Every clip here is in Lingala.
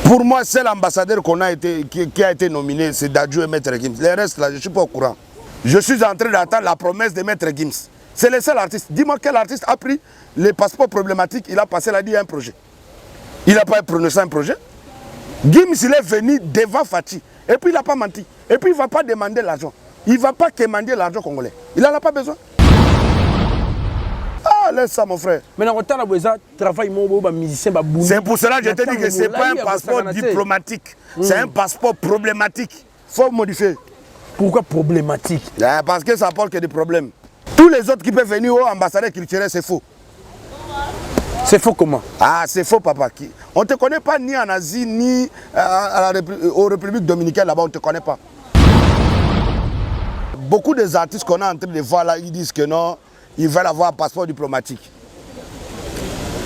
Pour moi, c'est l'ambassadeur qui a été nominé, c'est Dadju et Maître Gims. Les restes là, je ne suis pas au courant. Je suis en train d'attendre la promesse de Maître Gims. C'est le seul artiste. Dis-moi quel artiste a pris les passeports problématiques, il a passé la dit à un projet. Il n'a pas prononcé un projet. Gims, il est venu devant Fatih. Et puis il n'a pas menti. Et puis il ne va pas demander l'argent. Il ne va pas quémander l'argent congolais. Il n'en a pas besoin. Ah, laisse ça mon frère. Maintenant, quand on a travail, musicien, c'est pour cela que je te dis que ce n'est pas un passeport diplomatique. C'est un passeport problématique. Il faut modifier. Pourquoi problématique? Parce que ça apporte que des problèmes. Tous les autres qui peuvent venir au ambassadeur culturel, c'est faux. C'est faux comment? Ah, c'est faux, papa. On ne te connaît pas ni en Asie, ni aux Républiques dominicaines, là-bas, on ne te connaît pas. Beaucoup des artistes qu'on est en train de voir là, ils disent que non, ils veulent avoir un passeport diplomatique.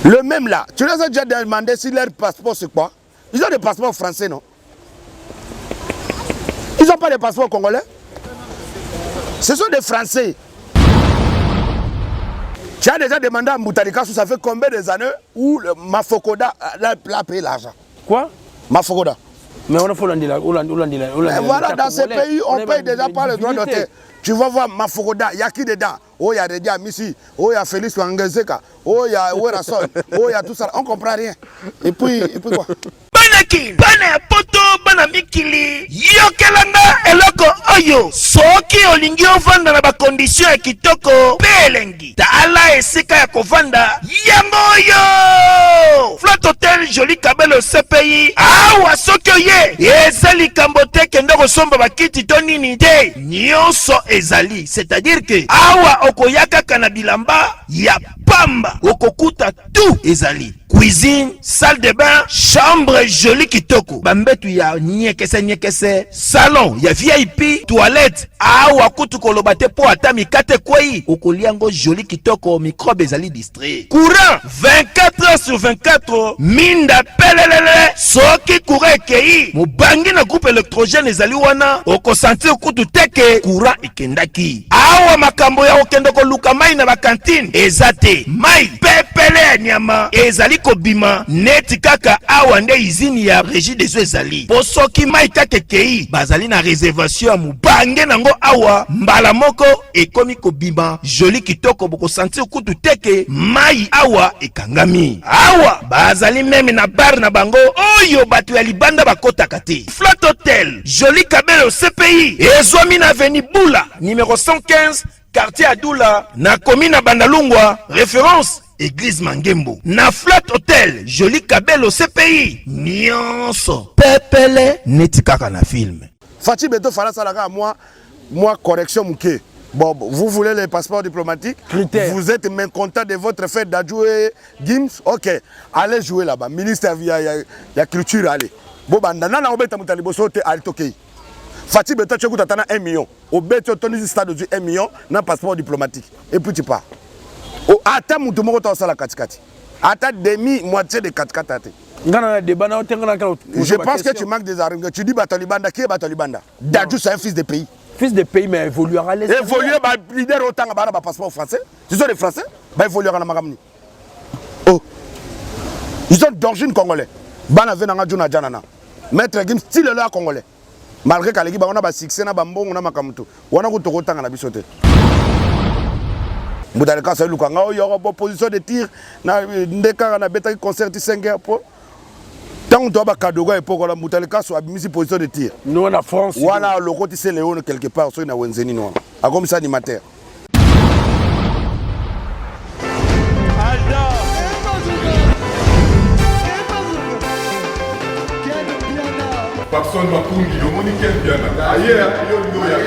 Le même là, tu les as déjà demandé si leur passeport c'est quoi? Ils ont des passeports français, non? Ils n'ont pas de passeports congolais? Ce sont des Français. Tu as déjà demandé à Moutarika, ça fait combien des années où Mafokoda a payé l'argent? Quoi? Mafokoda. Mais on a fait voilà, dans ces pays, on paye déjà pas le droit d'auteur. Tu vas voir Mafokoda, il y a qui dedans? Oh, il y a Redia Missi, oh, il y a Félix Wangezeka, oh, il y a Werasol, oh, il y a tout ça. On ne comprend rien. Et puis quoi? Banaki, bana poto, bana mikili, yokelanga eloko oyo. Soki olingi ovanda na ba condition ya kitoko, belengi. Tala esika ya kovanda, yango oyo. Flotte Hotel Joli Kabelo CPI, awa soki oye, ezali kambote kendo kosomba bakiti to nini te. Nyonso ezali, c'est-à-dire que awa okoyaka kana bilamba ya pamba, okokuta tout ezali. Cuisine, salle de bain, chambre jolie kitoko. Bambetu ya nyekese, salon ya VIP, toilette. Awa kutu kolobate po atami kate kwei. Okoliango jolie kitoko, microbe ezali distrait. Courant 24 heures sur 24. Minda pelelele. Soki courant kei. Mobangi na groupe électrogène ezali wana. Oko sentir kutu teke courant ikendaki. Awa makambo ya okendoko luka mai na ba cantine. Ezate mai pepele nyama ezali kobima neti kaka awa nde izini ya régie des eaux ezali. Posoki mai kake kei bazali na réservation ya mubange nango awa mbala moko ekomi kobima joli kitoko boko sentir kutu teke mai awa ekangami. Awa bazali meme na bar na bango oyo batu ya libanda bakotaka te. Flotte Hotel Joli Kabelo CPI ezwami na avenue Bula numéro 115 quartier Adoula na commune Bandalungwa. Référence Église Mangembo. Na Flotte Hotel Joli Kabelo CPI nyonso pepele neti kaka na film. Fatih Beto fala salaka moi correction mouké. Bon, vous voulez les passeports diplomatiques? Critère. Vous êtes mécontent de votre fête d'adjouer Gims? Ok, allez jouer là-bas. Ministère ya culture, allez. Bon, bandana na obeta mutali bosote al tokei. Fatih Beto tu écoutes 1 million. Obeta toni stade de 1 million na passeport diplomatique. Et puis tu pars. Attends mon tomo to sala katikati. Attends demi moitié de 4-4. Je pense que tu manques des arguments. Tu dis Batalibanda, qui est Batalibanda? Dadju c'est un fils de pays. Fils de pays, mais évoluera à l'Est. Évoluer, leader autant à passeport français. Ce sont les Français, évoluer à la Magamni. Oh, ils sont d'origine congolais. Bana venanga juna janana. Maître Gims style là congolais. Malgré qu'à l'équipe on a succès na bambo on a makamuto. On a ko tanga na bisote. Moudareka c'est lukanga il y aura position de tir na ndeka na beta concert 5 heures pour tant que tu as Kadogo et pour la Moutareka soit mis en position de tir. Nous en France. Voilà le côté c'est Léon quelque part sur une Wenzeni noir. A comme ça animateur. Personne m'a conduit, le monde est bien. Ailleurs, il y a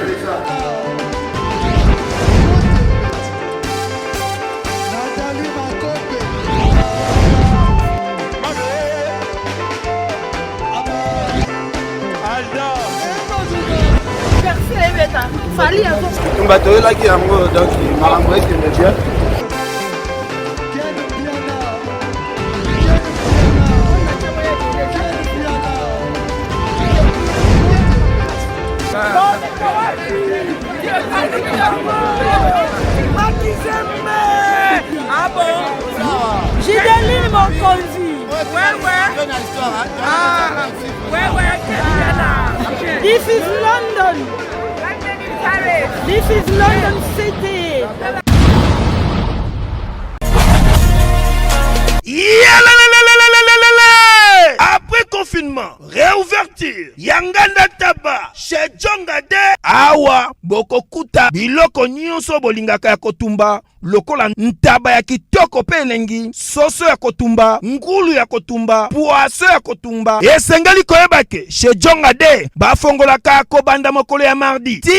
Fali un peu. On va te là qui a un mot donc malambré qui me dit. Ah bon? J'ai des lignes mon conduit. This is London. London in Paris. This is London City. Après confinement, réouverture, Yanganda Taba, chez Djongade, Awa, Bokokuta, Biloko Nyonso Bolingaka ya Kotumba, lokola ntaba ya kitoko pe elengi, soso ya kotumba, ngulu ya kotumba, poaso ya kotumba. Esengali koyebake, chez Djongade, bafongolaka kobanda mokolo ya mardi, ti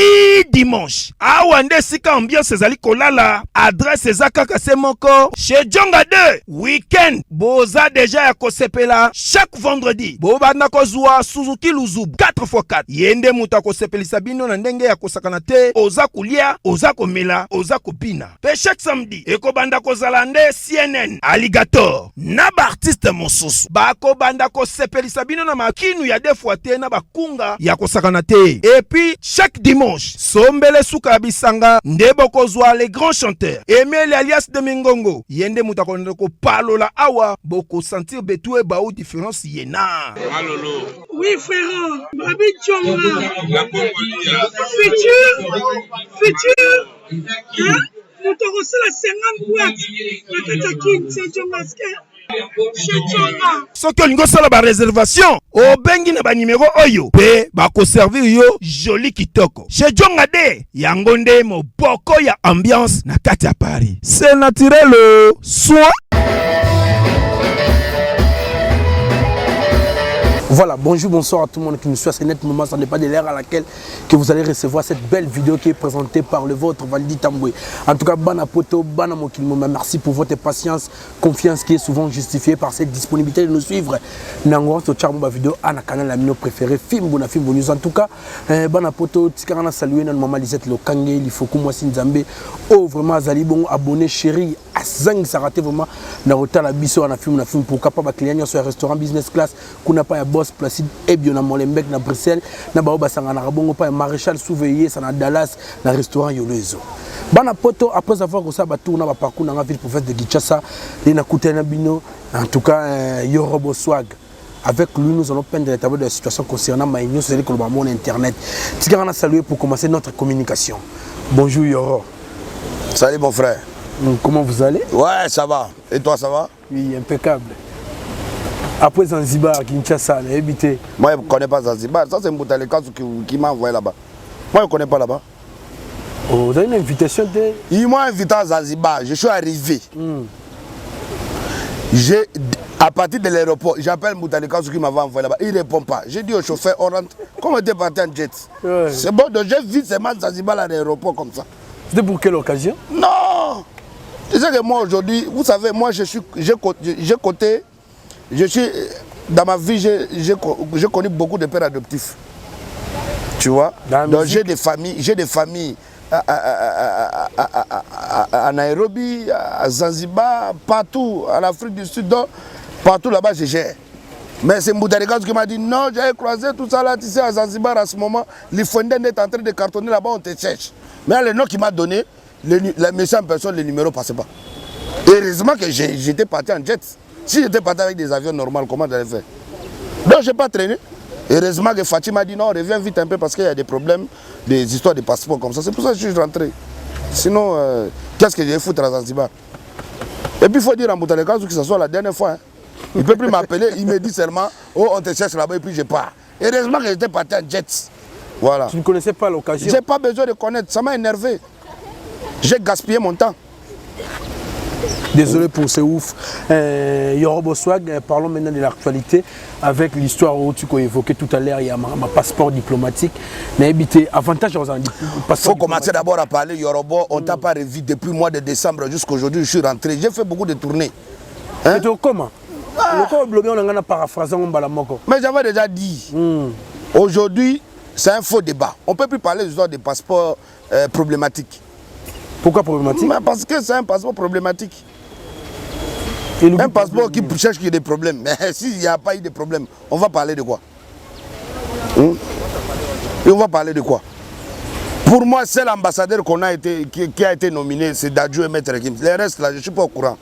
dimanche. Awa nde sika ambiance ezali kolala, adresse ezaka se moko, chez Djongade, weekend, boza deja ya kosepela, chaque vendredi, bobanda kozwa Suzuki Luzubu 4x4. Yende muta kosepelisa bino na ndenge ya kosakana te, oza kulia, oza komela, oza kopina. Pe chaque samedi, ekobanda kozala nde CNN, Alligator, na ba artiste mosusu. Bako banda kosepelisa bino na makinu ya defwa te na bakunga ya kosakana te. Et puis, chaque dimanche, sombele suka ya bisanga, nde bokozwa les grands chanteurs. Emile alias de Mingongo, yende muta ko palola awa, boko sentir betue ba ou différence yena. Malolo. Oui, frère. Babi Djonga. Futur. Hein? Nous t'avons reçu la 50 boîtes. La Katakine, c'est Djongaske. Soki olingo sala ba réservation, obengi na ba numéro oyo pe ba ko servir yo joli kitoko. Chez Djongade, yango nde moboko ya ambiance na kati ya Paris. C'est naturel, soit. Voilà, bonjour, bonsoir à tout le monde qui nous suit à ce net moment. Ça n'est pas de l'heure à laquelle que vous allez recevoir cette belle vidéo qui est présentée par le vôtre Valdi Tamboué. En tout cas, Bana Poto, Bana Mokilmoma, merci pour votre patience, confiance qui est souvent justifiée par cette disponibilité de nous suivre. Nango, ce charme vidéo, à la canal la mino préféré, film news. En tout cas, Bana Poto, Tikarana salué, notre maman Lisette Lokange, il faut que moi Sinzambe, oh vraiment, Zali bon, abonné, chéri, Azang, ça raté vraiment, Narota la biso, on a film, pour capable client sur un restaurant business class, qu'on n'a pas à boss Placide et bien na Molenbeek na Bruxelles na baoba sanga na rabongo pa maréchal Souveillé ça na Dallas na restaurant Yolezo bana poto après avoir ça ba tourna ba parcours na ville province de Kinshasa les na kutena bino en tout cas Yorobo Swag avec lui nous allons peindre les tableaux de la situation concernant Maïnio c'est le mon internet Tikarana saluer pour commencer notre communication. Bonjour Yoro. Salut mon frère. Comment vous allez? Ouais, ça va. Et toi, ça va? Oui, impeccable. Après Zanzibar, Kinshasa, habité. Moi, je ne connais pas Zanzibar. Ça, c'est Mboutaleka qui m'a envoyé là-bas. Moi, je ne connais pas là-bas. Oh, vous avez une invitation de... Ils m'ont invité à Zanzibar. Je suis arrivé. À partir de l'aéroport, j'appelle Mboutaleka qui m'avait envoyé là-bas. Il ne répond pas. J'ai dit au chauffeur, on rentre. Comment tu es parti en jet? Ouais. C'est bon, donc j'ai vu seulement Zanzibar à l'aéroport comme ça. C'était pour quelle occasion? Non! Tu sais que moi, aujourd'hui, vous savez, moi, j'ai côté... Je suis, dans ma vie, j'ai connu beaucoup de pères adoptifs. Tu vois? Donc j'ai des familles à Nairobi, à Zanzibar, partout, en Afrique du Sud, donc, partout là-bas, je gère. Mais c'est Mboutaleka qui m'a dit non, j'avais croisé tout ça là, tu sais, à Zanzibar à ce moment, les Fondens est en train de cartonner là-bas, on te cherche. Mais le nom qu'il m'a donné, les messieurs en personne, les numéros ne passaient pas. Heureusement que j'étais parti en jet. Si j'étais parti avec des avions normaux, comment j'allais faire? Donc je n'ai pas traîné. Heureusement que Fatih m'a dit non, reviens vite un peu parce qu'il y a des problèmes, des histoires de passeport comme ça. C'est pour ça que je suis rentré. Sinon, qu'est-ce que j'ai foutre à Zanzibar? Et puis il faut dire à Mboutaleka que ce soit la dernière fois. Hein. Il ne peut plus m'appeler, il me dit seulement, oh on te cherche là-bas et puis je pars. Heureusement que j'étais parti en jet. Voilà. Tu ne connaissais pas l'occasion? Je n'ai pas besoin de connaître, ça m'a énervé. J'ai gaspillé mon temps. Désolé pour ce ouf. Yorobo Swag, parlons maintenant de l'actualité avec l'histoire où tu as évoqué tout à l'heure, il y a ma passeport diplomatique. Mais habité, avantage aux il faut commencer d'abord à parler Yorobo. On t'a pas revu depuis le mois de décembre jusqu'à aujourd'hui. Je suis rentré. J'ai fait beaucoup de tournées. Hein? Mais comment? Mais j'avais déjà dit. Aujourd'hui, c'est un faux débat. On ne peut plus parler des passeports problématiques. Pourquoi problématique? Parce que c'est un passeport problématique. Un passeport qui cherche qu'il y ait des problèmes. Mais s'il n'y a pas eu de problème, on va parler de quoi? Et on va parler de quoi? Pour moi, c'est l'ambassadeur qui a été nominé, c'est Dadjou et Maître Gims. Les restes là, je ne suis pas au courant.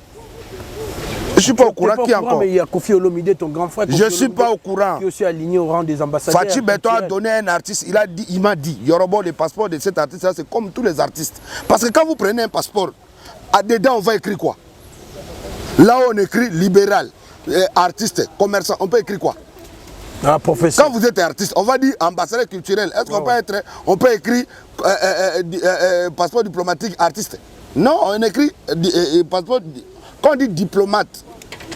Je suis pas au courant qui encore. Mais il y a Kofi Olomide, ton grand frère. Je suis pas au courant. Qui est aussi aligné au rang des ambassadeurs. Fachi Beto a donné un artiste, il m'a dit, Yorobo, le passeport de cet artiste-là, c'est comme tous les artistes. Parce que quand vous prenez un passeport, dedans on va écrire quoi? Là on écrit libéral, artiste, commerçant, on peut écrire quoi? Ah, professeur. Quand vous êtes artiste, on va dire ambassadeur culturel. Est-ce qu'on peut être, on peut écrire passeport diplomatique artiste? Non, on écrit passeport. Quand on dit diplomate,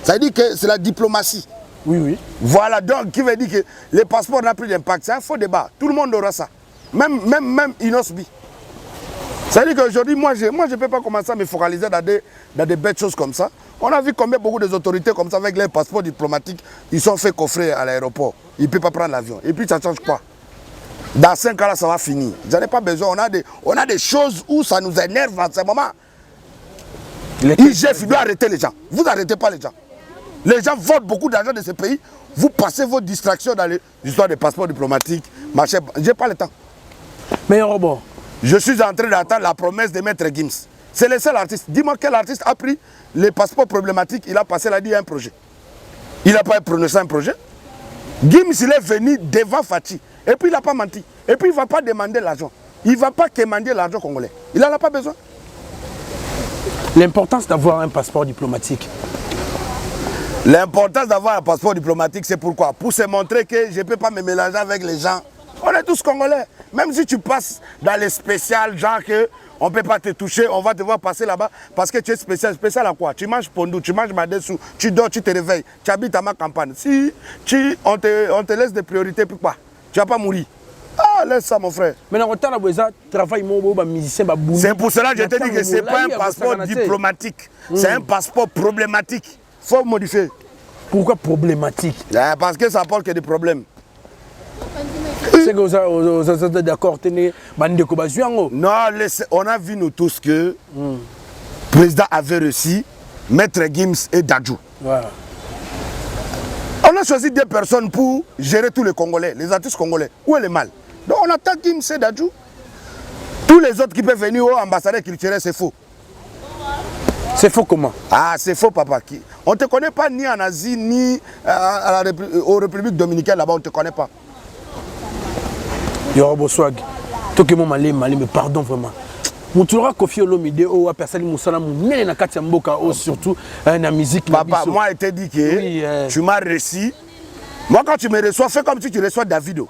ça veut dire que c'est la diplomatie. Oui, oui. Voilà, donc qui veut dire que le passeport n'a plus d'impact. C'est un faux débat. Tout le monde aura ça. Même Inosbi. Ça veut dire qu'aujourd'hui, moi, je ne peux pas commencer à me focaliser dans des bêtes choses comme ça. On a vu combien beaucoup d'autorités comme ça, avec leurs passeports diplomatiques, ils sont fait coffrer à l'aéroport. Ils ne peuvent pas prendre l'avion. Et puis ça change quoi? Dans 5 ans, là, ça va finir. Vous n'avez pas besoin. On a des choses où ça nous énerve en ce moment. IGF doit arrêter les gens. Vous n'arrêtez pas les gens. Les gens votent beaucoup d'argent de ce pays. Vous passez vos distractions dans l'histoire des passeports diplomatiques. Je n'ai pas le temps. Mais Robert, je suis en train d'attendre la promesse de Maître Gims. C'est le seul artiste. Dis-moi quel artiste a pris les passeports problématiques. Il a passé la dit un projet. Il n'a pas prononcé un projet. Gims, il est venu devant Fachi. Et puis il n'a pas menti. Et puis il ne va pas demander l'argent. Il ne va pas quémander l'argent congolais. Il n'en a pas besoin. L'importance d'avoir un passeport diplomatique. L'importance d'avoir un passeport diplomatique, c'est pourquoi? Pour se montrer que je ne peux pas me mélanger avec les gens. On est tous congolais. Même si tu passes dans les spéciales, genre que on ne peut pas te toucher, on va te voir passer là-bas parce que tu es spécial. Spécial à quoi? Tu manges pondou, tu manges madessou, tu dors, tu te réveilles, tu habites à ma campagne. Si on te laisse des priorités, pourquoi? Tu ne vas pas mourir. Ah, laisse ça, mon frère. Maintenant, on a besoin de travail, musicien. C'est pour cela que je te dis que ce n'est pas un passeport diplomatique. C'est un passeport problématique. Il faut modifier. Pourquoi problématique? Parce que ça apporte que des problèmes. C'est que vous êtes d'accord, non, on a vu nous tous que le président avait reçu Maître Gims et Dadju. Voilà. On a choisi des personnes pour gérer tous les Congolais, les artistes congolais. Où est le mal? Donc on attaque Gims et Dadju. Tous les autres qui peuvent venir au ambassadeur culturel, c'est faux. C'est faux comment? Ah, c'est faux, papa. On ne te connaît pas ni en Asie, ni aux Républiques dominicaines, là-bas, on ne te connaît pas. Yorobo Swag, toi qui m'as mais pardon vraiment. Mon tour à Kofi Olomide ou à personne Moussala Mounel na Katia Mboka surtout la musique. Papa, moi je t'ai dit que oui, tu m'as reçu. Moi quand tu me reçois, fais comme si tu reçois Davido.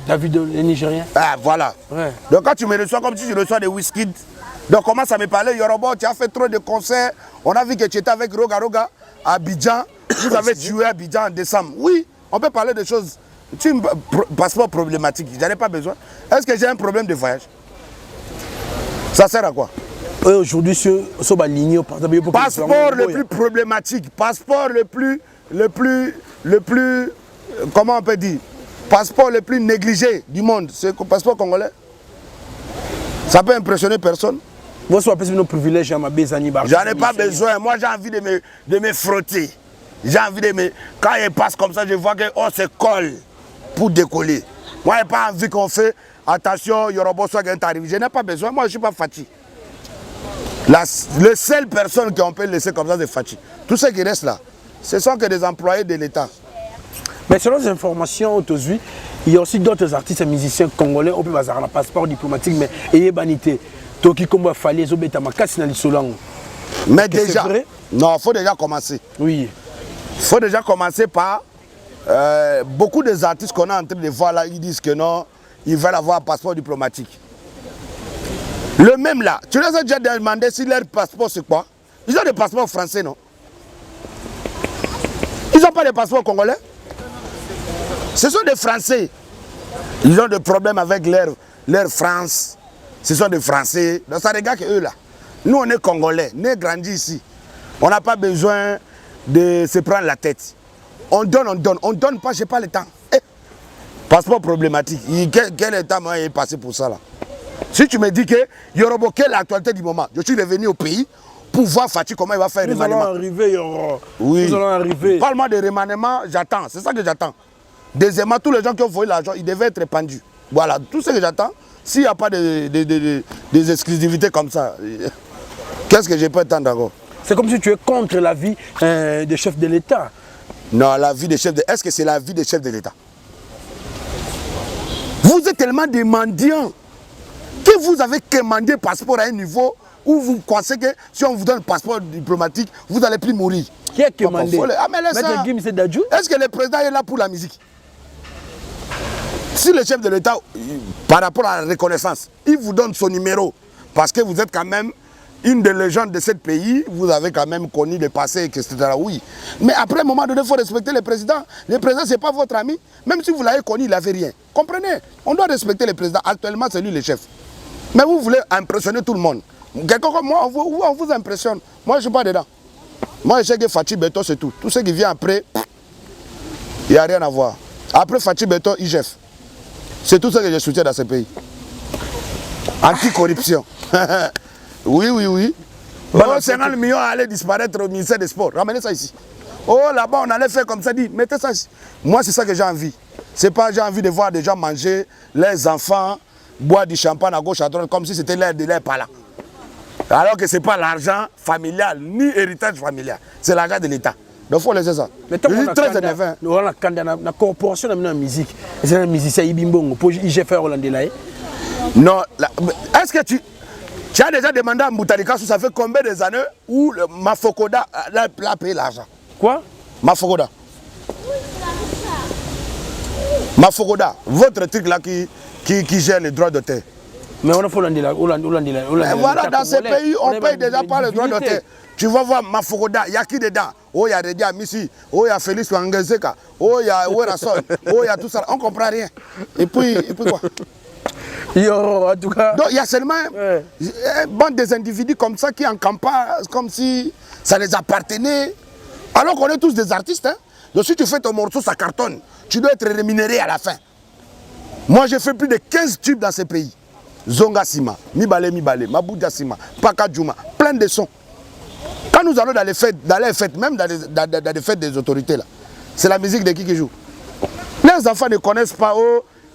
Davido, le Nigérien. Ah voilà. Ouais. Donc quand tu me reçois comme si tu reçois des Wizkid. Donc commence à me parler, Yorobo, tu as fait trop de concerts. On a vu que tu étais avec Roga Roga à Abidjan. Vous avez joué à Abidjan en décembre. Oui, on peut parler de choses. Tu me passeport problématique, j'en ai pas besoin. Est-ce que j'ai un problème de voyage? Ça sert à quoi? Aujourd'hui, sur ligne, passeport le plus problématique, passeport le plus, comment on peut dire, passeport le plus négligé du monde, c'est le passeport congolais. Ça peut impressionner personne. Vous avez nos privilèges, j'en ai pas besoin. Moi, j'ai envie de me frotter. J'ai envie de me... Quand il passe comme ça, je vois qu'on se colle pour décoller. Moi, je n'ai pas envie qu'on fait attention, Yorobo Swag est arrivé. Je n'ai pas besoin, moi je ne suis pas Fachi. Les seules personnes qu'on peut laisser comme ça, c'est Fachi. Tout ce qui reste là, ce sont que des employés de l'État. Mais selon les informations aujourd'hui, il y a aussi d'autres artistes et musiciens congolais qui peuvent avoir un passeport diplomatique, mais ayez banité. Toki Kombo Fali, Zobeta Makasi, Nali Solango. Mais déjà, non, il faut déjà commencer. Oui. Il faut déjà commencer par beaucoup des artistes qu'on est en train de voir là, ils disent que non, ils veulent avoir un passeport diplomatique. Le même là, tu les as déjà demandé si leur passeport c'est quoi? Ils ont des passeports français, non? Ils n'ont pas de passeport congolais? Ce sont des Français. Ils ont des problèmes avec leur France. Ce sont des Français. Donc ça regarde eux là. Nous on est Congolais, nés grandis ici. On n'a pas besoin de se prendre la tête. On donne. On donne pas, j'ai pas le temps. Passeport problématique. Quel état moi est passé pour ça là? Si tu me dis que Yorobo, quelle est l'actualité du moment? Je suis revenu au pays pour voir Fachi comment il va faire le remaniement. Nous allons arriver, Yoro. Oui. Nous allons arriver. Parle-moi de remaniement, j'attends. C'est ça que j'attends. Deuxièmement, tous les gens qui ont volé l'argent, ils devaient être pendus. Voilà, tout ce que j'attends. S'il n'y a pas des exclusivités comme ça, qu'est-ce que je peux attendre encore? C'est comme si tu es contre la vie des chefs de l'État. Non, la vie des chefs de... Est-ce que c'est la vie des chefs de l'État? Vous êtes tellement des mendiants que vous avez quémandé passeport à un niveau où vous pensez que si on vous donne un passeport diplomatique, vous n'allez plus mourir. Qui a quémandé? Ah, mais Maître Gims et Dadju? Est-ce que le président est là pour la musique? Si le chef de l'État, par rapport à la reconnaissance, il vous donne son numéro, parce que vous êtes quand même une des légendes de ce pays, vous avez quand même connu le passé, etc. Oui. Mais après, à un moment donné, il faut respecter le président. Le président, ce n'est pas votre ami. Même si vous l'avez connu, il n'avait rien. Comprenez? On doit respecter le président. Actuellement, c'est lui le chef. Mais vous voulez impressionner tout le monde. Quelqu'un comme moi, on vous impressionne. Moi, je ne suis pas dedans. Moi, je sais que Fachi Beto, c'est tout. Tout ce qui vient après, il n'y a rien à voir. Après Fachi Beto, IGF. C'est tout ce que je soutiens dans ce pays. Anti-corruption. Oui, oui, oui. Oh, 50 millions allaient disparaître au ministère des Sports. Ramenez ça ici. Oh, là-bas, on allait faire comme ça. Dit, mettez ça ici. Moi, c'est ça que j'ai envie. C'est pas j'ai envie de voir des gens manger, les enfants, boire du champagne à gauche, à droite, comme si c'était l'air de l'air par là. Alors que ce n'est pas l'argent familial, ni héritage familial. C'est l'argent de l'État. Donc il faut laisser ça. Mais tant qu'on a la corporation de la musique, c'est un musicien Ibimbongo, pour IGF hollandais là. Non, est-ce que tu as déjà demandé à Moutarika ça fait combien des années où Mafokoda a payé l'argent? Quoi? Mafokoda. Mafokoda, votre truc là qui gère les droits d'auteur. Mais on a fait Hollandais là. Voilà, dans ces pays, on paye déjà pas les droits d'auteur. Tu vas voir Mafokoda, il y a qui dedans? Oh, il y a Redia Missi, oh, il y a Félix Wangezeka, oh, il y a Werasol, oh, il y a tout ça. On ne comprend rien. Et puis quoi? Yo, en tout cas. Donc il y a seulement bande des individus comme ça qui encampent comme si ça les appartenait. Alors qu'on est tous des artistes. Hein? Donc si tu fais ton morceau, ça cartonne. Tu dois être rémunéré à la fin. Moi, j'ai fait plus de 15 tubes dans ces pays. Zonga Sima, Mibale, Maboudia Sima, Paka Djouma, plein de sons. Quand nous allons dans les fêtes, même dans les fêtes des autorités, là, c'est la musique de qui joue. Les enfants ne connaissent pas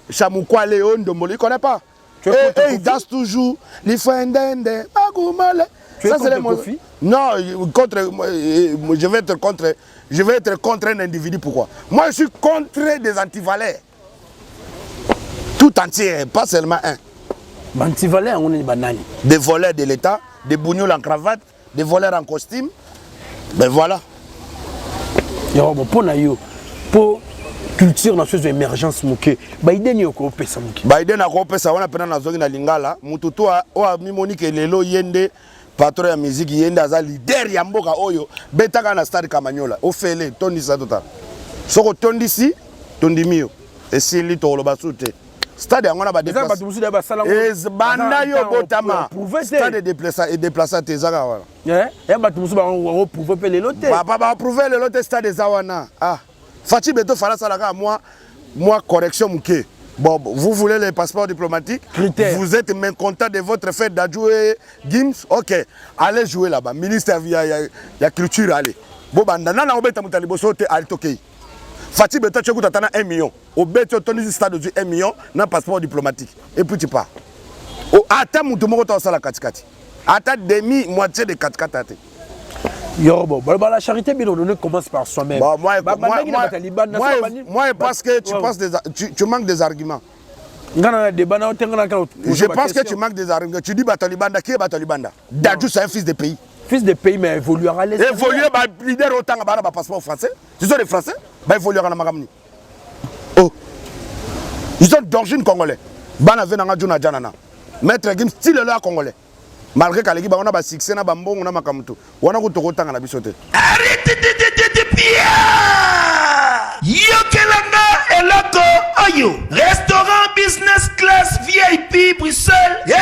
Chamoukwale, Ndombolo, ils ne connaissent pas. Et ils dansent toujours. Ça, c'est les mots. Non, je vais être contre un individu. Pourquoi? Moi, je suis contre des antivaleurs. Tout entier, pas seulement un. Antivaleurs, on est banani. Des voleurs de l'État, des bougnoules en cravate, des voleurs en costume. Ben voilà. Pour culture dans cette émergence mouké. Biden yo ko pesa mouké. Biden a ko pesa wana pena na zongi na lingala. Mututu o mi Monique lelo yende patron ya musique yende aza leader ya mboka oyo betaka na stade Kamanyola. O fele tondi sa total. Soko tondi si tondimio. Esili to loba sute. Stade ngona ba déplacer. Banda yo botama. Stade déplacer tezaka wala. Eh ba tumusu ba on prouver pe lelo te. Ba prouver lelo te stade zawana. Ah. Fachi Beto fala salaka moi correction mouké. Bon, vous voulez les passeports diplomatiques? Critère. Vous êtes mécontent de votre fait d'adjouer Gims? Ok, allez jouer là-bas. Ministère il y a culture, allez. Bon, bandana na obeta mutalibo sote al tokei. Fachi Beto tu écoutes 1 million. Obeta toni stade de 1 million na passeport diplomatique. Et puis tu pars. Ata mutu moko to sala katikati. Ata demi moitié de katikati. Yorbo, la charité bien ordonnée commence par soi-même. Bon, moi, parce que tu manques des arguments. Je pense que tu manques des arguments. Tu dis Batalibanda, qui est Batalibanda? Dadju, c'est un fils de pays. Fils de pays, mais évoluera à l'Est. Évoluer, leader autant à passeport français. Tu sont des Français, évoluer à la Magamni. Oh, ils sont d'origine congolais. Bana venanga Djuna Djanana. Maître Gims, style là congolais. Malgré qu'à on a un succès, on a un bon, on a un kamuto. On a un temps à la bisote. Arrêtez de Pierre! Yokelanga Eloko Oyo. Restaurant business class VIP Bruxelles. Yeah!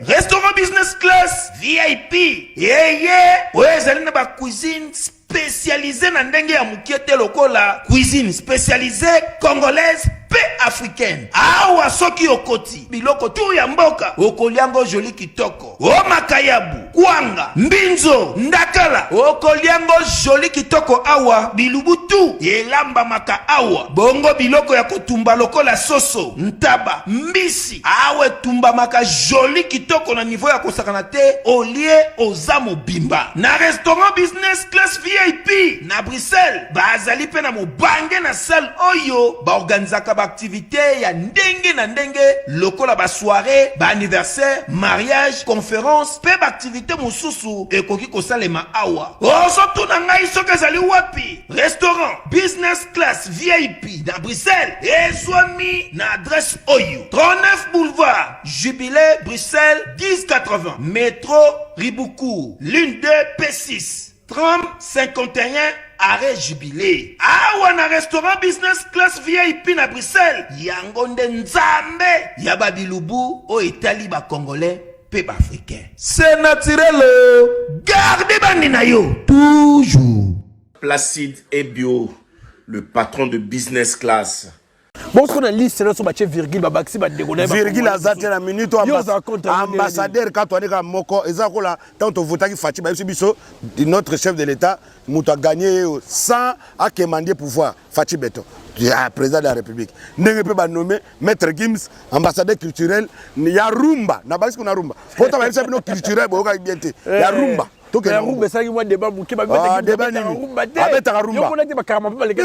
Restaurant business class VIP. Yeah! Ouais, c'est une cuisine spécialisée dans ndenge ya mukiete lokola. Cuisine spécialisée congolaise. pe africaine. Awa soki okoti biloko tu ya mboka okoliango joli kitoko. O makayabu, kwanga, mbinzo, ndakala okoliango joli kitoko awa bilubutu elamba maka awa. Bongo biloko ya kotumba lokola soso, ntaba, mbisi awe tumba maka joli kitoko na niveau ya kosakana te olie ozamo bimba. Na restaurant business class VIP na Bruxelles bazali pe na mobange na salle oyo ba organizaka ba activité ya ndenge na ndenge lokola ba soirée, ba anniversaire, mariage, conférence pe ba activité mosusu ekoki kosalema awa. Oso tuna ngai soki ezali wapi? Restaurant business class VIP na Bruxelles ezwami na adresse oyo 39 boulevard Jubilé Bruxelles 1080 métro Riboucourt l'une 2 P6 30 51 arrêt Jubilé. Awa na restaurant business class VIP na Bruxelles yangonde nzambe ya babilubu o Italie ba congolais pe ba africain. C'est naturel. Gardez bandi na yo toujours. Placide et Bio, le patron de business class. Bon, ce qu'on a liste, c'est là sur virgule, babaxi, badegona. Virgule à zate na minute ambassadeur quand on est comme moko, ezako la tant on vote qui Fati ba biso notre chef de l'État, muto a gagné 100 à commander pouvoir Fati Beto. Président de la République. N'est pas nommé Maître Gims, ambassadeur culturel. Il y a Rumba. Na basi kuna Rumba. Pourtant il y a culturel, boka bien te. Il y a Rumba. La rumba, ça qui moi débat bouquet, bah débat ni. Avec ta rumba. On a dit bah carrément pas les gars.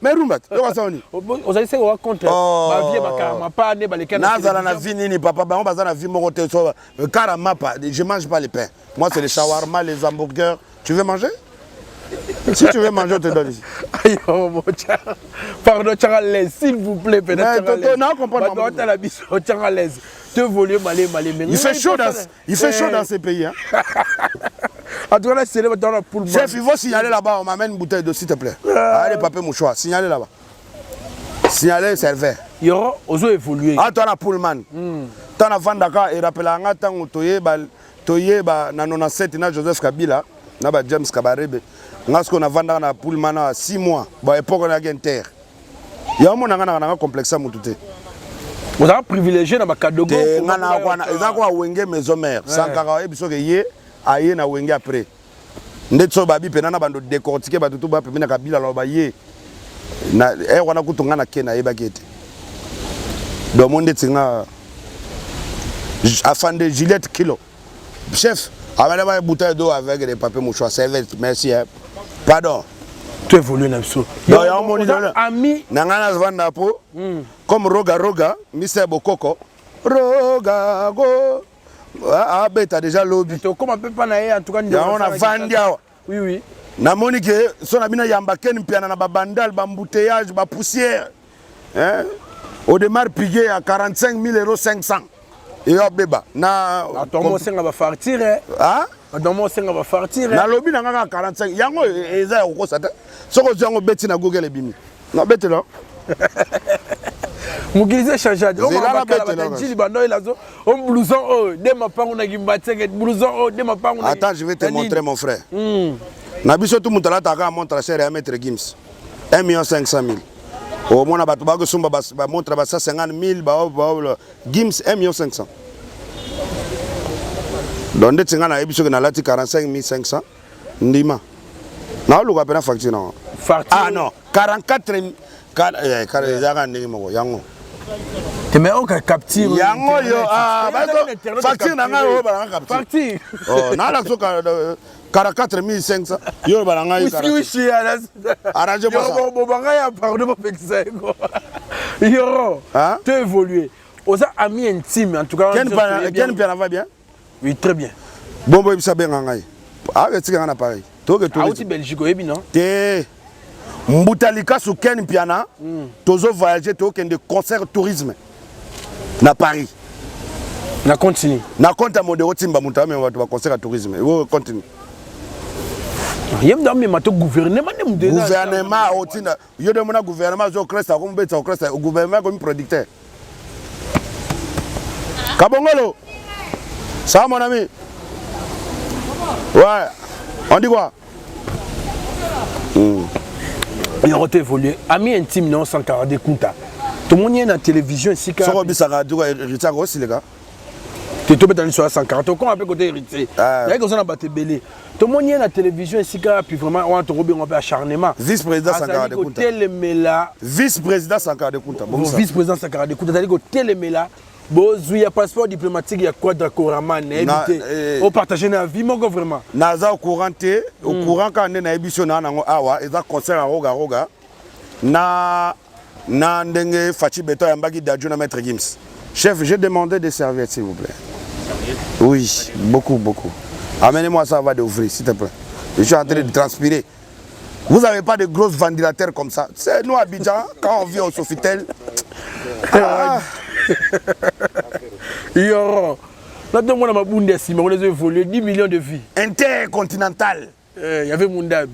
Mais rumba, on ça on dit. On a dit c'est au contre. Bah vie bah carrément pas né bah les canards. Nazala na vie ni papa, bah on va na vie mon côté so carrément pas. Je mange pas les pains. Moi c'est les shawarma, les hamburgers. Tu veux manger? Si tu veux manger, je te donne ici. Pardon, Charles, s'il vous plaît, peut-être. Non, comprends pas. Il fait chaud dans ces pays. Hein. En tout cas, c'est dans la poule. Chef, il faut signaler là-bas. On m'amène une bouteille d'eau, s'il te plaît. Allez, papa, mon choix. Signalez là-bas. Signalez, serveur. Il y aura aux évoluer. Ah, toi, la Pullman. Toi, la Vandaka, et rappelle-la, tant que Toye, na 97, na Joseph Kabila, na James Kabarebe. Parce qu'on a vendu na Pullman à 6 mois. Bon, époque, on a gagné terre. Il y a un monde qui a un complexe à Moutouté. Vous avez privilégié dans ma Kadogo. Ils ont wengé maison mère. Sans caractère, ils sont yé, aïe na wengé après. Ndetso babi penana bando décortiquer batutu ba pemina Kabila lo ba yé. Na wana kutonga na kena yeba kete. Do monde tinga afin de Gillette kilo. Chef, avec une bouteille d'eau avec des papiers mouchoirs, merci. Pardon. Tu évolues là-dessus. Il y a un monde ami. Nangana Zvanda Po, comme Roga, Mr. Bokoko. Roga, go. Ah, ben, t'as déjà lobby. Comment peut pas naïe en tout cas. On a vendu. Oui, oui. Na Monique, son abina Yambaken, piana na babandal, bambouteillage, ba poussière. Au démarre, pigué à 45 000 €, 500. Et hop, béba. Na. Attends, moi, c'est va partir. Ah? Dans mon sein, on va partir. Na lobby na 45. Yango eza ko sata. Soko zango beti na Google bimi. Na beti là. Mugilize change. On va pas dire bando il a zo. On blouson oh, de ma part on a gimbatseke blouson oh, de ma part on a. Attends, je vais te montrer mon frère. Na biso tout mutala ta ka montre cher à Maître Gims. 1 500 000. Au moins ba tubago sumba ba montre ba 150 000 ba Gims 1 500 000. Donc, tu as 45 500. Ndima. Non, tu as facture. Ah non, 44 000. Mais on a capté. Yango yo. Ah, facture n'a pas capté. Oh, non, là, 44 500. Yo, balanga. Oui, arrangez pas ça. Pardon, Yoro, tu évolues. Aux amis intimes, en tout cas. Quel bien va bien? Oui, très bien. Bon, bon, ça bien ngai. Ah, c'est un appareil. Toi que toi. Ah, tu Belgique, oui, non? Té. Mbutalika sous Ken Piana. Tozo voyager, toi qui de concert tourisme. Na Paris. Na continue. Na compte à mon de Otimba Mouta, mais on va concert tourisme. On continue. Yem dans mes matos gouvernement de gouvernement Otina. Yo de mon gouvernement, je crée ça comme bête, ça au gouvernement comme producteur. Kabongolo. Ça, mon ami? Ouais. On dit quoi? Il a évolué. Ami intime, non, sans caractère de Kunta. Tout le monde est dans la télévision ici. Ce qu'on dit, ça va dire héritier aussi, les gars. Tu es tombé dans l'histoire sans caractère. Comment on appelle côté héritier? Il y a qui ont battu belé. Tout le monde est dans la télévision ici, puis vraiment, on a un acharnement. Vice-président sans caractère de Kunta. Vice-président sans caractère de Kunta. Vice-président sans caractère de Kunta. C'est-à-dire que téléméla. Bon, il y a passeport diplomatique, il y a quoi de Koraman, on partage la vie, mais vraiment. Naza au courant quand on est à émission na awa, ils ont concert à Roga na ndenge Fachi Beto Yambagi d'adjoint à Maître Gims. Chef, j'ai demandé des serviettes s'il vous plaît. Oui, beaucoup. Amenez-moi ça, va d'ouvrir s'il te plaît. Je suis en train de transpirer. Vous n'avez pas de grosses ventilateurs comme ça. C'est nous à Abidjan, quand on vient au Sofitel. Yo, là, on a on a évolué 10 millions de vies. Intercontinental. Il y avait Mundabi.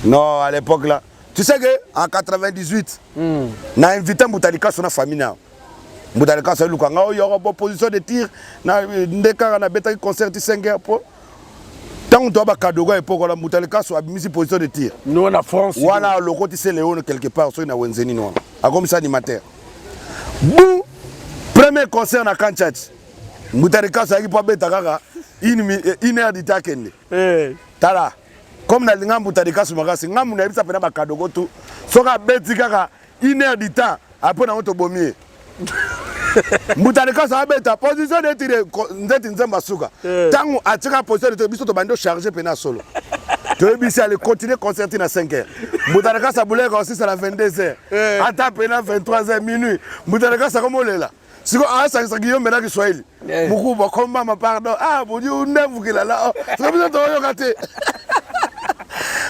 Non, à l'époque là. Tu sais qu'en 98, on a invité Moutalika sur la famille. Moutalika, c'est lui qui a eu une position de tir. On a un concert de 5 heures. Tant que tu as cadeau à l'époque, Moutalika soit mis en position de tir. Nous, en France. Voilà, le côté c'est Léon quelque part, sur une Wenzeni noire. À comme ça, animateur. Boum! Premier concert na Kanchat. Moutalika, ça y est, pas bête, une heure d'État. Tala. Comme na linga Moutalika, sur ma race, nga mounaïb ça fait un cadeau go tout. Soka bête, une heure d'État. Après, on a bomier. Moutalika ça va être position de tirer ndeti nzamba suka tangu atika position de biso to bando charger pena solo to bisi aller continuer concerter na 5h Moutalika ça boulait aussi à la 22h ata pena 23h minuit Moutalika ça comme là siko ça Guillaume mena ki Swahili beaucoup ba komba ma pardon bodi ndevu kila là ça besoin to yo kate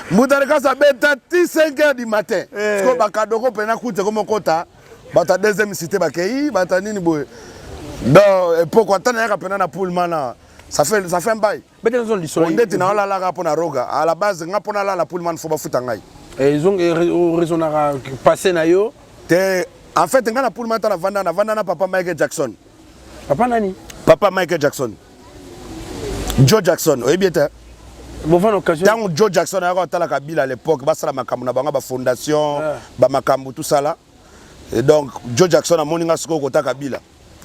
Moutalika ça beta 5h du matin siko ba kadoko pena kuite comme kota bata deuxième cité bakei bata nini boy donc pourquoi tant na kapena na Pullman ça fait un bail mais ils ont l'histoire on était na la rapona roga à la base nga pona la Pullman faut ba futa ngai et ils ont raison à passer na yo en fait nga na Pullman ta na vanda na papa Michael Jackson papa Michael Jackson Joe Jackson oui bien ta bon fin occasion tant Joe Jackson a ko tala kabila à l'époque ba sala makambu na banga ba fondation ba makambu tout ça là. Et donc, Joe Jackson a moninga siko kota kabila.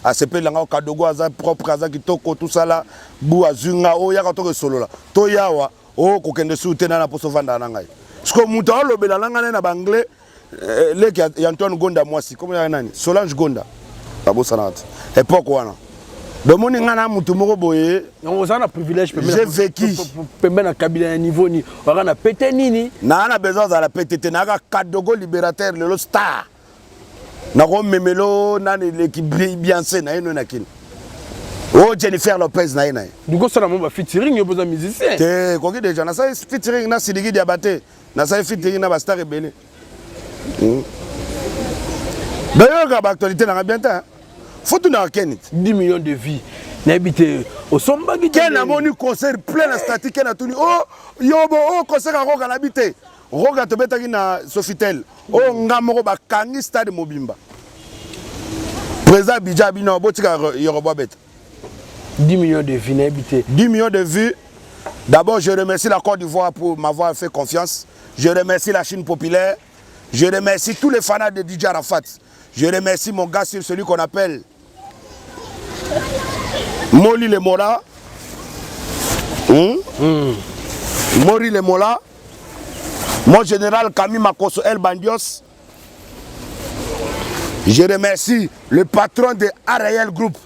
A sepe langa kadogo aza propre aza kitoko tout ça là. Bu azunga o ya katoko solo là. To yawa o kokende soutena na poso vanda na ngai. Siko muta o lobela langa na banglais leki ya Antoine Gonda mwasi comme ya nani? Solange Gonda. Babo sanat. Époque wana. De moninga na mutu moko boye. On a un privilège j'ai vécu pembe na kabila niveau ni. On a pété nini. Na ana besoin za la pété na kadogo libérateur le star. Nako memelo nani l'équipe bien scène na eno nakini. Oh Jennifer Lopez na ena. Du coup ça na mon featuring yo besoin musicien. Te koki déjà na ça featuring na Sidiki Diabaté, na ça featuring na ba star rebelle. D'ailleurs ga ba actualité na bien temps. Faut tout na kenit 10 millions de vies. Na habité au Sombagi Ken a moni concert plein la statique na tuni. Oh yobo oh concert a roga na habité. Roga to betaki na Sofitel. Oh ngamoko ba kangi stade Mobimba. Président Bidja bino botika Yoruba bet. 10 millions de vues n'habité. 10 millions de vues. D'abord, je remercie la Côte d'Ivoire pour m'avoir fait confiance. Je remercie la Chine populaire. Je remercie tous les fans de DJ Arafat. Je remercie mon gars sur celui qu'on appelle Moli Le Mola. Mori Le Mola. Mon général Camille Makoso El Bandios. Je remercie le patron de Ariel Group.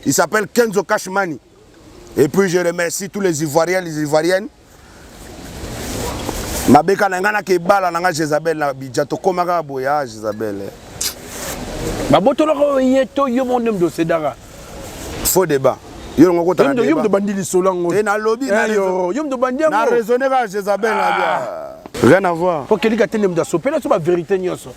Il s'appelle Kenzo Kashmani. Et puis je remercie tous les Ivoiriens, les Ivoiriennes. Mabeka nangana ke bala nanga Jezabel na Bidjato komaka boya Jezabel. Babotolo yeto yo mondem do sedara. Faux débat. Yo ngoko ta débat. Yo de bandili solango. Et na lobby na yo de bandia. Na raisonner ka Jezabel na bien. Rien à voir. Faut que les gars tenem da sopela sur la vérité nyoso.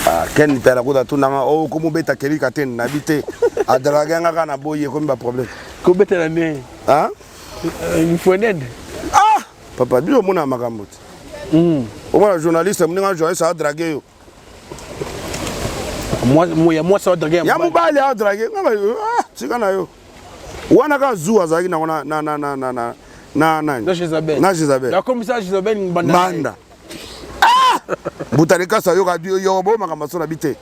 Ah ken tala ko da tunanga o ko mo beta keli ka ten na bité. A draguer nga na boye ko mba problème. Ko beta la né. Hein? Il faut une aide. Ah! Papa, bio mona makambo. Au moins journaliste mninga joye ça draguer yo. Moi ça draguer. Ya mobali a draguer. Ah, tika na yo. Wana ka zu azaki na Na Jezabel. Na Jezabel. La commissaire Jezabel Banda. Ah! Butarika sa yo radio yobo makamaso na bité.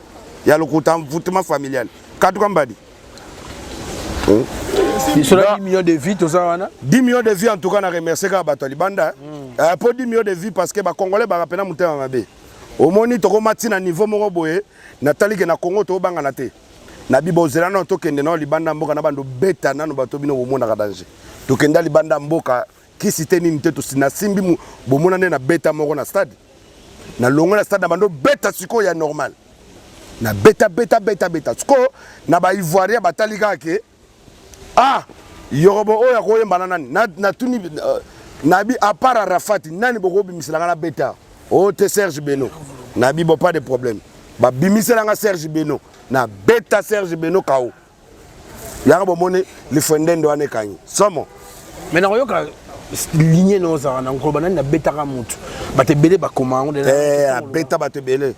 Ya lokuta mvutema familial. Katuka mbadi. Il sera 10 millions de vies tout ça wana. 10 millions de vies en tout cas na remercier ka bato libanda. Pour 10 millions de vies parce que ba congolais ba rapena mutema mabe. Omoni toko mati na niveau moko boye na talike na Congo to banga na te. Na bibozela na to kende na libanda mboka na bando beta nanu bato bino bomona ka danger. To kenda libanda mboka kisite nini te to sina simbi bomona ne na beta moko na stade. Na longo na stade na bando beta siko ya normal. Na beta. Siko na ba ivoirien batalika ke ah yorobo oya ko yemba nani na tuni nabi à part Arafat nani boko bimiselanga na beta o te Serge Beno nabi bo pas de problème ba bimiselanga Serge Beno na beta Serge Beno kao yanga bo mone le fondendo ane kanyi somo mais na yoka lignée no za na ngoloba nani na beta ka mutu bate belé ba komango de beta bate belé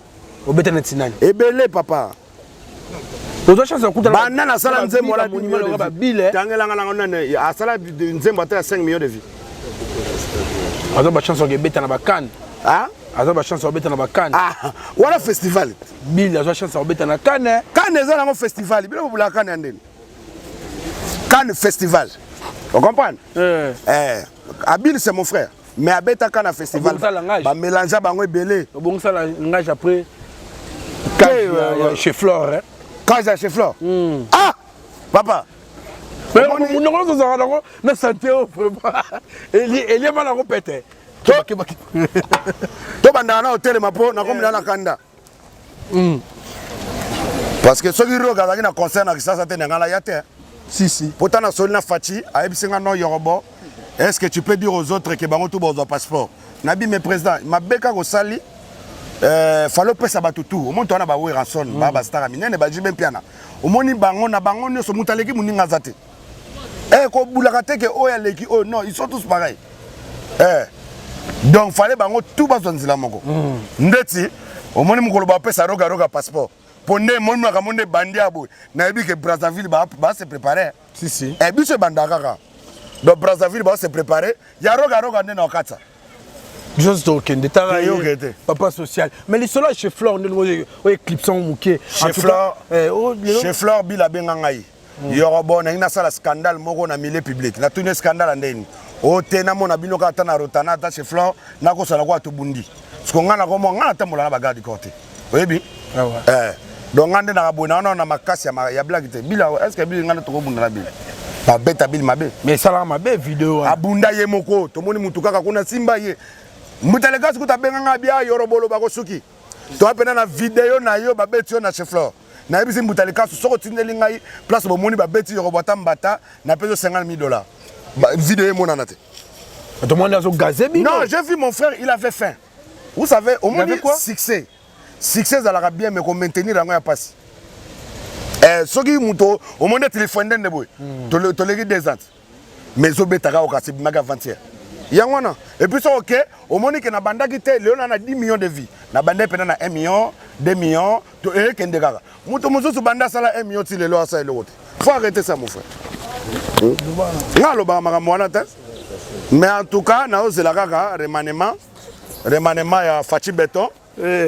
o beta na tinani e belé papa Ozo chance kuta bana na sala nzembo la bile tangelanga na ngone a sala nzembo ata 5 millions de vies azo ba chance ke beta na bakan ah azo ba chance beta na bakan ah wala festival bile azo chance beta na kan kan eza na festival bilo bula kan andeni kan festival on comprend Abil c'est mon frère mais abeta kan festival ba mélanger bango belé bon ça la langage après chez Flore quand j'ai chez Flore ah papa mais on ne sera pas na santé au il est mal à répéter to banda na hôtel mapo na komina na kanda parce que ceux qui regardent na concert na ça te ngala yate si pourtant na solina fachi a ebisinga no yorobo est-ce que tu peux dire aux autres que bango tout bozo passeport nabi mes président mabeka ko sali falo pesa batutu omonto wana ba weranson ba star minene ba jibe piana omoni bango na bango ne so mutaleki muninga zate ko bulaka te ke oya leki oh non ils sont tous pareils donc fallait bango tout bazonzila moko ndeti omoni mukolo ba pesa roga passeport ponde moni maka monde bandi abo na ebi ke Brazzaville ba se préparer si ebi se bandaka donc Brazzaville ba se préparer ya roga ne na okatsa juste token de papa social mais les sola chez Flore on éclipse on mouké chez Flore bila benga ngai yorobo na ina sala scandale moko na milieu public na tune scandale ndeni o tena mona bino ka tana rotana ta chez Flore na ko sala kwa to bundi parce que ngana ko mo ngana ta mola na bagadi côté oyebi donc ngande na abona na makasi ya blague te bila est-ce que bila ngana to ko bunda na bila ba beta bil mabe mais sala mabe vidéo abunda ye moko to moni mutu kaka kuna simba ye mutalekasi kuta benga ngabia yorobolo bako suki to apena na video na yo ba beti yo na chez Flore na ebisi mutalekasi soko tindeli ngai place bo moni ba beti yorobata mbata na peso $50,000 vidéo mona na te to mona zo gazebi non j'ai vu mon frère il avait faim vous savez au moins succès à la bien mais qu'on maintenir la passe soki muto au moins téléphone ndende boy to legi des ans mais zo betaka o kasi maga avant-hier yangwana et puis ça OK au moins que na banda ki te leona na 10 millions de vies na banda pena na 1 million 2 millions to kende kaka muto mozusu banda sala 1 million ti lelo asa eloko te faut arrêter ça mon frère ngalo ba makambo wana te mais en tout cas na ozela kaka remaniement ya Fachi Beton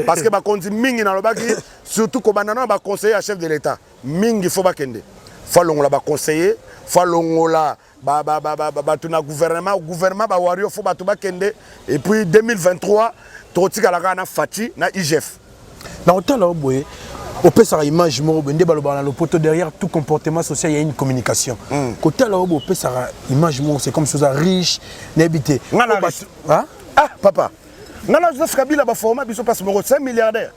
parce que ba konzi mingi na lobaki surtout ko banana ba conseiller à chef de l'état mingi faut ba kende faut longola ba conseiller faut longola ba tuna gouvernement ba wario faut ba to ba kende et puis 2023 totika la kana Fachi na IGF na autant là boye au peut ça image mo bende baloba le poteau derrière tout comportement social il y a une communication côté là au peut ça image mo c'est comme chose riche n'habité papa ngala Joseph Kabila ba forma biso passe mo 5 milliardaire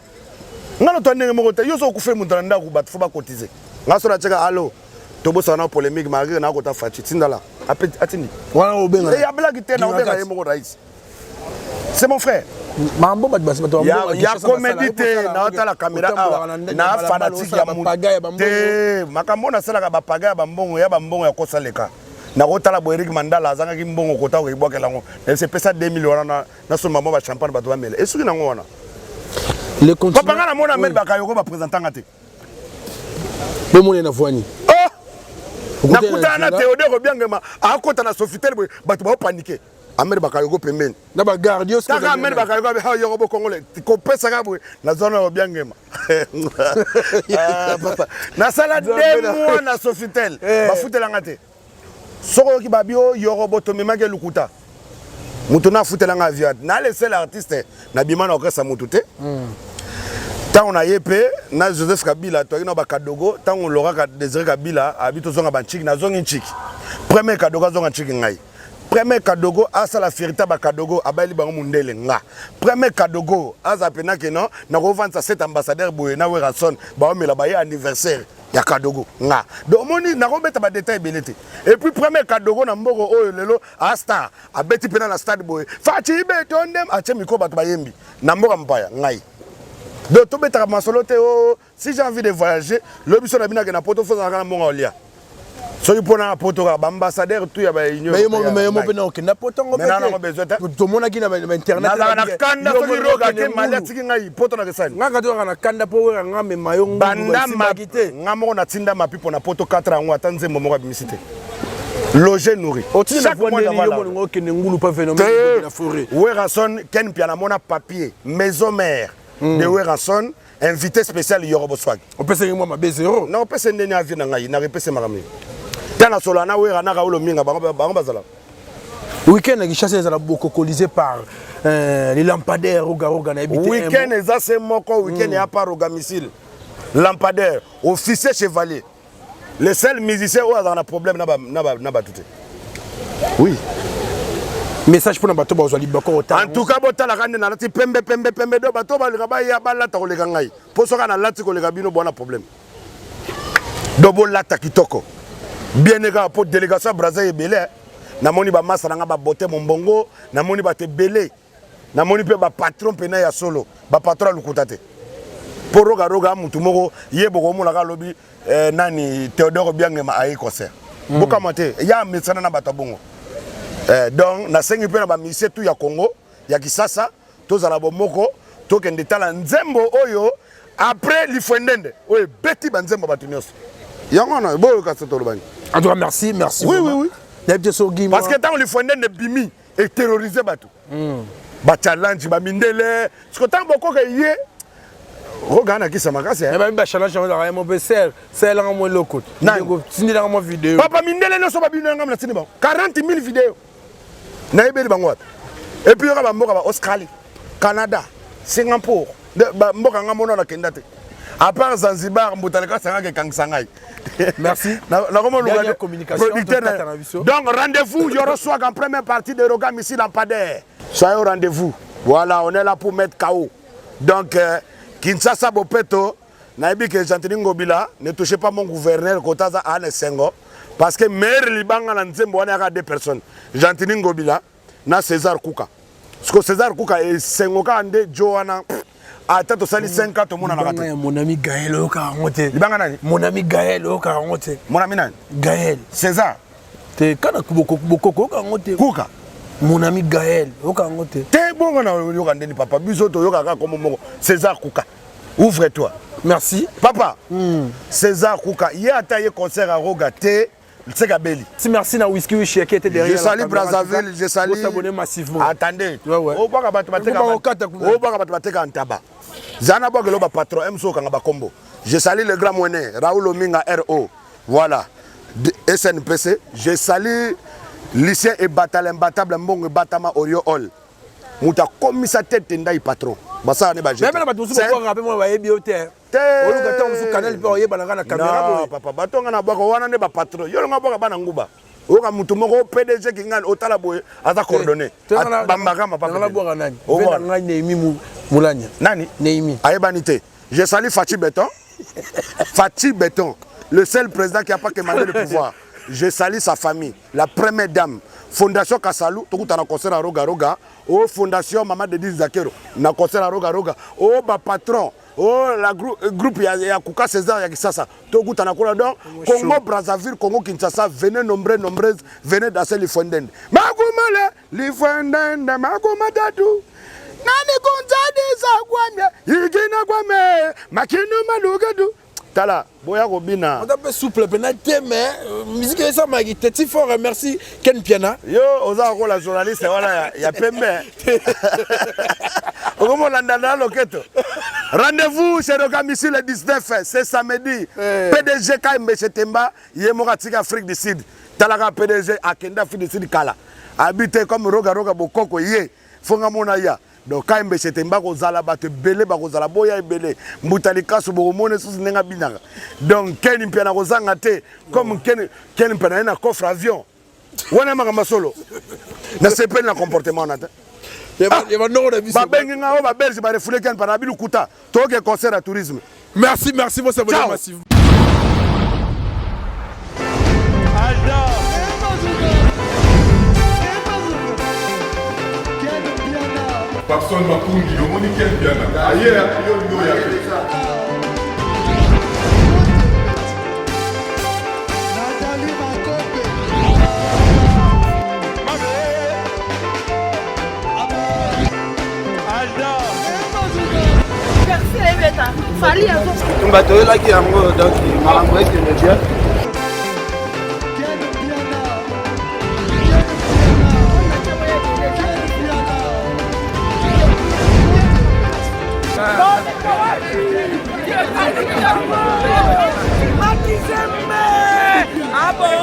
ngala to ndenge mo to yo so ku fe mutana ndaku bat faut ba cotiser ngaso la tsheka allo to bosa na polémique mari na ko ta Fachi tindala atindi wana obenga et ya blague te na obenga ye mo rais c'est mon frère mambo bat bas bato ya comédie te na ota la caméra na fanatique ya te makambo na sala ka ba paga ba mbongo ya kosaleka na kotala bo Eric Mandala azanga ki mbongo kota ko ibokela ngo c'est pesa 2 millions na so maman ba champagne ba to amela esuki na ngona le continent papa ngana mona mel ba kayoko ba présentant ngate bo mona na voani Nakuta na Théodore Obiangema akota na Sofitel bato ba paniquer. Amere bakayogo pembeni. Na ba gardios ko. Taka amere bakayogo ba yogo Congolais. Ko pesa ka boy na zone Obiangema. Na sala 2 mois na Sofitel. Ba futela ngate. Soko ki babio yogo botomi mage lukuta. Mutu na futela nga aviat. Na laisser l'artiste na bimana okesa mutu te. Tant on a yépé, na Joseph Kabila, toi na bakadogo, tant on l'aura Désiré Kabila, habite zonga banchik na zonga nchik. Premier kadogo zonga nchik ngai. Premier kadogo asa la fierté bakadogo abali bango mundele nga. Premier kadogo asa pena ke non, na revendre cet ambassadeur boye na Werason, ba omela ba anniversaire ya kadogo nga. Donc moni na robeta ba détail belete. Et puis premier kadogo na mboko oyo lelo a star, abeti pena na stade boye. Fachi betondem ache miko bato bayembi. Na mboka mpaya ngai. Donc, si j'ai envie de voyager, le bus de la na poto faut na Mongolia. So you pona poto ambassadeur tout ya ba union. Mais mo pena ok na poto ngo besoin to mona ki na internet. Na kanda so ni roga ke malia tiki ngai poto na kesani. Nga to na kanda po we nga me mayongo banda makite. Nga mo na tinda mapipo na poto 4 ans atanze momo ka bimisité. Loger nourri. Chaque mois ngo ke ngulu pa phénomène na forêt. Werason ken piana mona papier, maison mère. De Werason, invité spécial Yorobo Swag. On peut se moi ma B0. Non, on peut se donner avion na ngai, na repese marami. Tana solana Werana Raoul Minga bango bazala. Week-end qui chasse les beaucoup colisé par les lampadaires roga na habité. Week-end ça c'est moko week-end ya pas roga missile. Lampadaire, officier chevalier. Le seul musicien où a un problème na ba touté. Oui. Message pour bato bazali bako en tout cas botala kande na lati pembe do bato ba ya balata ko leka ngai poso kana lati ko leka bino bona problème dobo lata kitoko bien ega pour délégation Brazzaville belé na moni ba masa nga ba boté mombongo na moni ba te belé na moni pe ba patron pena ya solo ba patron lukutate pour roga mutu moko yebo ko mona ka lobi nani Théodore Obiangema ayi concert boka mate ya metsana na bato bongo. Donc, na sengi pe na ba mise tout ya Congo, ya Kisasa, tozala bomoko, to kende tala nzembo oyo après lifwendende. Oye beti ba nzembo batunios. Yango na boyo ka seto lobani. En tout cas merci. Oui. Parce que tant lifwendende bimi et terroriser batu. Ba challenge ba mindele, parce que tant boko ke yé Rogana qui ça makasi. Ba challenge na mon PC, c'est là mo lokot. Tindi na mo vidéo. Papa mindele no so ba bino ngam na tindi ba. 40 000 vidéos. Na ebeli bango et puis yoka ba mboka ba Australie, Canada, Singapour, ba mboka ngamono na kenda te. À part Zanzibar, mbotaleka sanga ke kangsangai. Merci. Na comment le communication. Donc rendez-vous, Yoro Swag en première partie de Roga Missile Lampadaire. Soyez au rendez-vous. Voilà, on est là pour mettre KO. Donc Kinshasa Bopeto, naibi que Jantini Ngobila, ne touchez pas mon gouverneur Kotaza Anne Sengo. Parce que maire Libanga na nzembo wana ya 2 personnes. Jantini Ngobila na César Kouka. Parce que César Kouka est Sengoka ande Joana. Ata to sali 5 ans to mona na kate. Mon ami Gaël oka ngote. Libanga nani? Mon ami Gaël oka ngote. Mon ami nani? Gaël. César. Te kana kuboko oka ngote. Kouka. Mon ami Gaël oka ngote. Te bongo na yoka ndeni papa. Biso to yoka ka comme moko. César Kouka. Ouvre-toi. Merci. Papa. César Kouka. Hier ata ye concert à Rogate. Merci na Whisky Wish qui était derrière. Je salue Brazzaville, je salue. Vous abonnez massivement. Attendez. Au baka batu bateka antaba. Zana boga loba patron MSO kanga ba combo. Je salue le grand moine Raoul Ominga RO. Voilà. SNPC. Je salue lycée et bataille imbattable mbongo batama Orio Hall. Muta komisa tête ndai patron. Basa ne ba je. Même na batu so ko rappeler moi ba yebi hotel. Oluka ta musu canal pe oyeba na caméra boy. Papa batonga na bwako wana ne ba patron. Yo nga bwaka bana nguba. Oka mutu moko PDG kingal otala boy aza coordonné. Bambaka ma papa. Na bwaka nani? Vena ngani Neimi Moulanya. Nani? Neimi. Ayebanité. Je salue Fatih Béton. Fatih Béton, le seul président qui a pas commandé le pouvoir. Je salue sa famille, la première dame. Fondation Kassalou, tout na concert à Roga. Oh Fondation Maman de Zakero, na concert à Roga. Oh ba patron. Oh la groupe ya Kouka César ya Kisasa. Tout na kola donc Congo Brazzaville, Congo Kinshasa, venez nombreuses, venez danser les Fondende. Magumale, les Fondende, Magumadadou. Nani konzadi za kwame, igina kwame, makinu malugadu. tala boya kobina on peut souple penate mais musique ça m'a été si fort merci Ken Piana yo oza ko la journaliste wala ya pembe okomo landana loketo rendez-vous chez Rokamisi le 19 c'est samedi PDG Kaimbe Chetemba yemoka tika Afrique du Sud talaka PDG akenda Afrique du Sud kala habité comme roga bokoko ye fonga mona ya donc Kaimbe Chetemba ko zala bato belé ba ko zala boya ebele mbutali kaso bo mone susu nenga binaka donc Ken Piana ko zanga te comme Ken Piana na coffre avion wana makamba solo na sepel na comportement na te ba bengi nga o ba belge ba refoulé Ken Piana bilu kuta toke concert à tourisme merci vous ça vous massif Papson Mapungi, au Moni Ken Piana. Aïe, yo ya fait. Fali avant. On va te relaxer un peu, donc Malamboé qui me dit. Ah bon?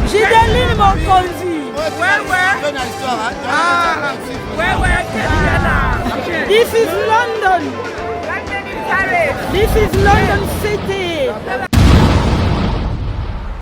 Gideline mon conduit. Ouais. This is London. This is London City.